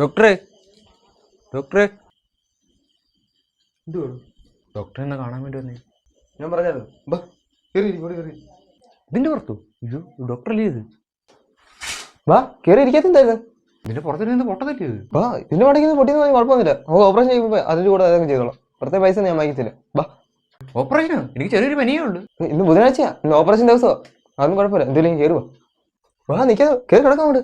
ഡോക്ടറെ ഡോക്ടറെ എന്തുവാ ഡോക്ടറെ എന്നെ കാണാൻ വേണ്ടി വന്നേ. ഞാൻ പറഞ്ഞാലോ ബാ കയറി ഇവിടെ കയറി ഇതിന്റെ പുറത്തു ഇത് ഡോക്ടറല്ലേ ഇത്? വാ കയറി ഇരിക്കാത്ത ഇതിന്റെ പുറത്തിരുന്ന് പൊട്ടതല്ലേ ഇത്? വാ ഇതിന്റെ മടക്കി പൊട്ടിയെന്ന് പറഞ്ഞാൽ കുഴപ്പമൊന്നുമില്ല. നമുക്ക് ഓപ്പറേഷൻ ചെയ്യുമ്പോൾ അതിന്റെ കൂടെ അതൊക്കെ ചെയ്തോളാം. പ്രത്യേക പൈസ ഞാൻ വാങ്ങിച്ചില്ല. വാ ഓപ്പറേഷനോ? എനിക്ക് ചെറിയൊരു പനിയേ ഉള്ളു. ഇന്ന് ബുധനാഴ്ചയാ, ഇന്ന് ഓപ്പറേഷൻ ദിവസമോ. അതൊന്നും കുഴപ്പമില്ല. എന്തെങ്കിലും കയറുവാ. വാ നിൽക്കാതെ കയറി കിടക്കാൻ കൊണ്ട്.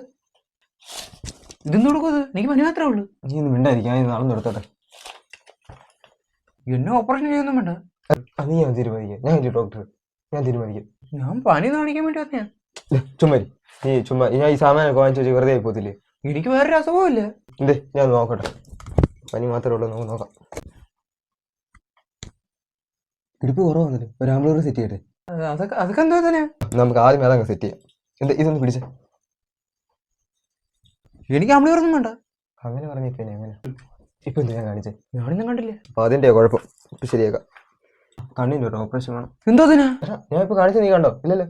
ഇതെന്ത് കൊടുക്കും? എനിക്ക് പനി മാത്രമേ ഉള്ളൂ. നീ ഒന്ന് മിണ്ടായിരിക്കും. ഞാൻ നാളെ എടുത്തോട്ടെ. എന്നെ ഓപ്പറേഷൻ ചെയ്യൊന്നും വേണ്ട. അത് ഞാൻ തീരുമാനിക്കാം. ഞാൻ ഇല്ല ഡോക്ടർ, ഞാൻ തീരുമാനിക്കാം. ഞാൻ പനി കാണിക്കാൻ വേണ്ടി വന്നേ. ചുമ്മാ നീ ചുമ്മാ ഞാൻ ഈ സാമാനൊക്കെ വാങ്ങിച്ചു വെച്ച് വെറുതെ ആയി പോത്തില്ലേ. എനിക്ക് വേറൊരു അസുഖവും ഇല്ല. എന്തേ ഞാൻ നോക്കട്ടെ. പനി മാത്രമേ ഉള്ളൂ, നമുക്ക് നോക്കാം. ഇടുപ്പ് കുറവാന്നല്ലേ, ഒരു ആംബുലൻസ് സെറ്റ് ചെയ്യട്ടെ. അതൊക്കെ എന്താ തന്നെ? നമുക്ക് ആദ്യം അതങ്ങ് സെറ്റ് ചെയ്യാം. എന്താ ഇതൊന്ന് പിടിച്ചേ. എനിക്ക് ആംബുലൻസൊന്നും വേണ്ട. അങ്ങനെ പറഞ്ഞിപ്പോ അങ്ങനെ ഇപ്പൊ എന്താ ഞാൻ കാണിച്ചേ? ഞാനൊന്നും കണ്ടില്ല. അപ്പൊ അതിന്റെ കുഴപ്പം ഇപ്പൊ ശരിയാക്കാം. കണ്ണിന്റെ ഒരു ഓപ്പറേഷൻ വേണം. എന്തോ അതിനാ? ഞാൻ ഇപ്പൊ കാണിച്ച നീ കണ്ടോ? ഇല്ലല്ലോ.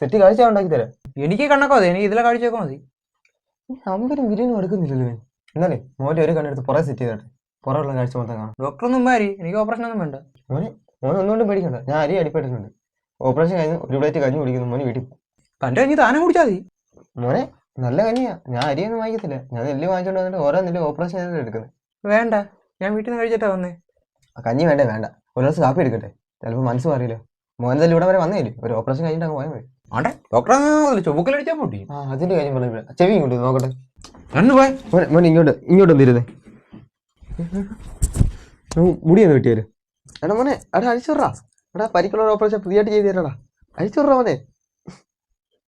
സെറ്റ് കാഴ്ച ഉണ്ടാക്കി തരാം. എനിക്ക് കണ്ണൊക്കെ മതി. എനിക്ക് ഇതിലെ കാഴ്ചയൊക്കെ മതി. അമ്പരും ബിരിയാണി എടുക്കുന്നില്ലല്ലോ. എന്നാലേ മോനെ ഒരു കണ്ണെടുത്ത് പുറകെ സെറ്റ് ചെയ്തോട്ടെ. പുറമുള്ള കാഴ്ച മൊത്തം കാണാം. ഡോക്ടറൊന്നും മാറി. എനിക്ക് ഓപ്പറേഷൻ ഒന്നും വേണ്ട. മോനെ ഒന്നുകൊണ്ടും പേടിക്കണ്ട. ഞാൻ അരി അടിപ്പെട്ടിട്ടുണ്ട്. ഓപ്പറേഷൻ കഴിഞ്ഞ് ഒരു പ്ലേറ്റ് കഞ്ഞി കുടിക്കുന്നു. മോനെ വീട്ടിൽ തന്റെ കഞ്ഞി താനെ കുടിച്ചാൽ മതി. മോനെ നല്ല കഞ്ഞിയാ. ഞാൻ അരിയൊന്നും വാങ്ങിക്കത്തില്ല. ഞാൻ നെല്ല് വാങ്ങിച്ചോണ്ട് വന്നിട്ട് ഓരോ നെല്ല് ഓപ്പറേഷൻ ചെയ്തിട്ട് എടുക്കുന്നത്. വേണ്ട, ഞാൻ വീട്ടിൽ നിന്ന് കഴിച്ചിട്ടാ വന്നേ. കഞ്ഞി വേണ്ട ഒരു ദിവസം കാപ്പി എടുക്കട്ടെ. ചിലപ്പോൾ മനസ്സ് മാറിയില്ല. മോനെന്തായാലും ഇവിടെ വരെ വന്നേല്ലേ. ഒരു ഓപ്പറേഷൻ കഴിഞ്ഞിട്ട് അങ്ങ് പോയാൽ മതി. ആണ്ടെ ഡോക്ടറെ ചുവക്കലടിച്ചാൽ പൊട്ടി. അതിന്റെ കാര്യം പറഞ്ഞു. ചെവി ഇങ്ങോട്ട് നോക്കട്ടെ. പോയി ഇങ്ങോട്ട് എന്തിരുന്നേ. മുടിയൊന്ന് വെട്ടിയാല്. എടാ മോനെ അവിടെ അഴിച്ചുറാ. എടാ പരിക്കുള്ള ഓപ്പറേഷൻ പുതിയായിട്ട് ചെയ്ത് തരാടാ. അഴിച്ചുറാ മോനെ.